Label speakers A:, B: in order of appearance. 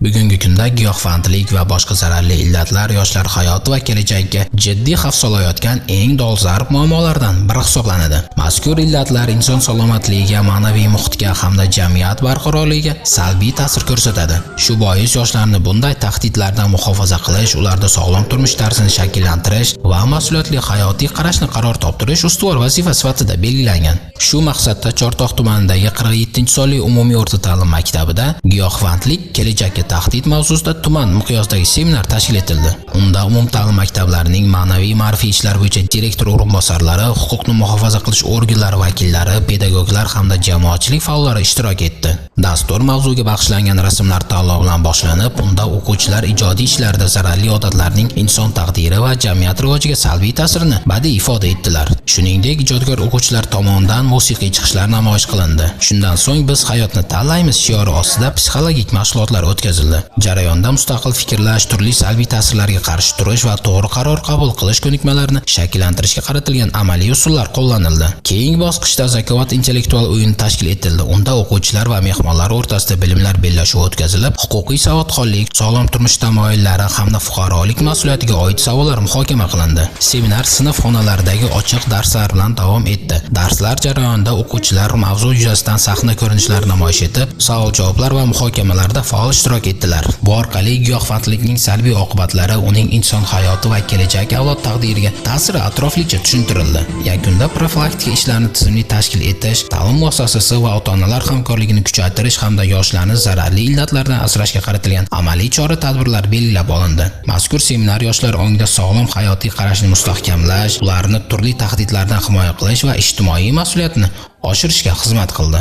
A: Bugungi kunda giyohvandlik va boshqa zararli illatlar yoshlar hayoti va kelajagiga jiddiy xavf solayotgan eng dolzarb muammolardan biri hisoblanadi. Mazkur illatlar inson salomatligiga, ma'naviy muhitga hamda jamiyat barqarorligiga salbiy ta'sir ko'rsatadi. Shu bois yoshlarni bunday tahdidlardan muhofaza qilish, ularda sog'lom turmush tarzini shakllantirish va mas'uliyatli hayotiy qarashni qaror toptirish ustuvor vazifa sifatida belgilangan. Shu maqsadda Chortoq tumanidagi 47-sonli umumiy o'rta ta'lim maktabida giyohvandlik kelajakka tahdid mavzusida tuman miqyosidagi seminar tashkil etildi. Unda umumta'lim maktablarining ma'naviy-ma'rifiy ishlar bo'yicha direktor o'rinbosarlari, huquqni muhofaza qilish organlari vakillari, pedagoglar hamda jamoatchilik faollari ishtirok etdi. Dastur mavzuga bag'ishlangan rasmlar tanlovi bilan boshlanib, unda o'quvchilar ijodiy ishlarda zararli odatlarning inson taqdiri va jamiyat rivojiga salbiy ta'sirini badiiy ifoda etdilar. Shuningdek, ijodkor o'quvchilar tomonidan musiqiy chiqishlar namoyish qilindi. Shundan so'ng biz hayotni tanlaymiz shiori ostida psixologik mashg'ulotlar o'tkazildi. Jarayonda mustaqil fikrlash, turli salbiy ta'sirlarga qarshi turish va to'g'ri qaror qabul qilish ko'nikmalarini shakllantirishga qaratilgan amaliy usullar qo'llanildi. Keyingi bosqichda zakovat intellektual o'yini tashkil etildi. Unda o'quvchilar va mehmonlar o'rtasida bilimlar bellashuvi o'tkazilib, huquqiy savodxonlik, sog'lom turmush tamoyillari hamda fuqarolik mas'uliyatiga oid savollar muhokama qilindi. Seminar sinf xonalaridagi ochiq darslar bilan davom etdi. Darslar jarayonida o'quvchilar mavzu yuzasidan sahna ko'rinishlarini namoyish etib, savol-javoblar va muhokamalarda faol ishtirok etdilar. Bu orqali giyohvandlikning salbiy oqibatlari, uning inson hayoti va kelajak avlod taqdiriga ta'siri atroflicha tushuntirildi. Yakunda profilaktika ishlarini tizimli tashkil etish, ta'lim muassasasi va ota-onalar hamkorligini kuchaytirish hamda yoshlarni zararli illatlardan asrashga qaratilgan amaliy chora-tadbirlar belgilab olindi. Mazkur seminar yoshlar ongida sog'lom hayotiy qarashni mustahkamlash, ularni turli tahdidlardan himoya qilish va ijtimoiy mas'uliyatni oshirishga xizmat qildi.